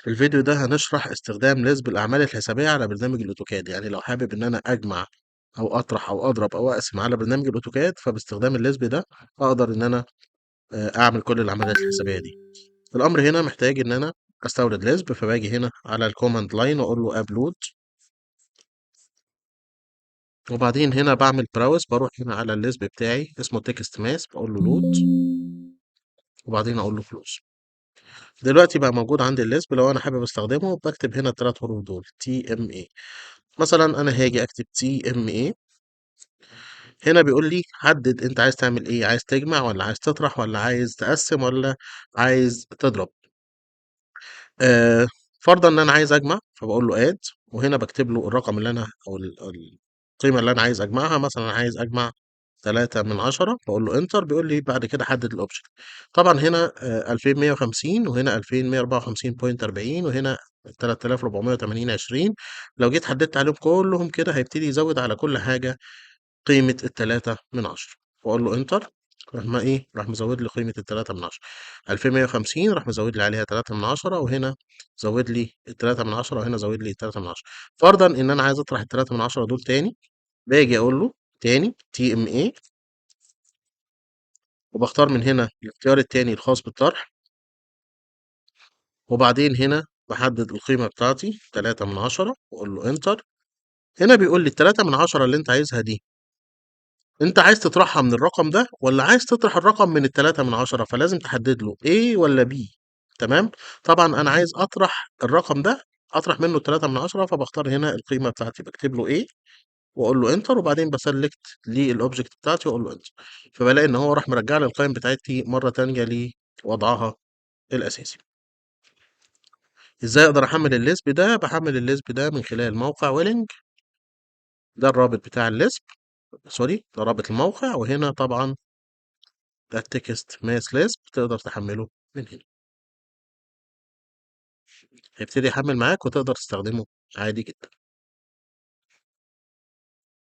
في الفيديو ده هنشرح استخدام لِسْب الأعمال الحسابية على برنامج الأوتوكاد، يعني لو حابب إن أنا أجمع أو أطرح أو أضرب أو أقسم على برنامج الأوتوكاد، فباستخدام اللِسْب ده أقدر إن أنا أعمل كل العمليات الحسابية دي. الأمر هنا محتاج إن أنا أستورد لِسْب، فباجي هنا على الcommand line وأقول له upload، وبعدين هنا باعمل browse، باروح هنا على اللِسْب بتاعي اسمه text mass، باقول له load، وبعدين أقول له close. دلوقتي بقى موجود عندي اللِسْب، لو أنا حابب أستخدمه باكتب هنا ال3 حروف دول TMA. مثلًا أنا هاجي أكتب TMA، هنا بيقول لي حدد أنت عايز تعمل إيه، عايز تجمع والّا عايز تطرح والّا عايز تقسّم والّا عايز تضرب. آآ فرضًا إن أنا عايز أجمع، فباقول له add، وهنا باكتب له الرقم اللي أنا أو القيمة اللي أنا عايز أجمعها، مثلًا أنا عايز أجمع 3/10، باقول له enter، بيقول لي بعد كده حدد الoption. طبعًا هنا 2150 وهنا 2154.40 وهنا 3480.20، لو جيت حددت عليهم كلّهم كده هيبتدي يزوّد على كل حاجة قيمة ال3/10، وأقول له enter، راح مزوّد لي قيمة ال3/10، 2150 راح مزوّد لي عليها 3/10، وهنا زوّد لي ال3/10 وهنا زوّد لي ال3/10. فرضًا إن أنا عايز أطرح ال3/10 دول تاني، باجي أقول له تاني TMA، وباختار من هنا الاختيار التاني الخاص بالطرح، وبعدين هنا باحدد القيمة بتاعتي 3/10 وأقول له enter. هنا بيقول لي ال3/10 اللي أنت عايزها دي، أنت عايز تطرحها من الرقم ده والّا عايز تطرح الرقم من ال3/10، فلازم تحدد له A والّا B. تمام. طبعًا أنا عايز أطرح الرقم ده، أطرح منه ال3/10، فباختار هنا القيمة بتاعتي، باكتب له A وأقول له enter، وبعدين باselect للobject بتاعتي وأقول له enter، فبالاقي إن هو راح مرجّع لي القيم بتاعتي مرّة تانية لوضعها الأساسي. إزاي أقدر أحمّل اللِسْب ده؟ باحمّل اللِسْب ده من خلال موقع Welling، ده الرابط بتاع اللِسْب، sorry، ده رابط الموقع، وهنا طبعًا ده الtext mass list تقدر تحمّله من هنا، هيبتدي يحمّل معاك وتقدر تستخدمه عادي جدًا.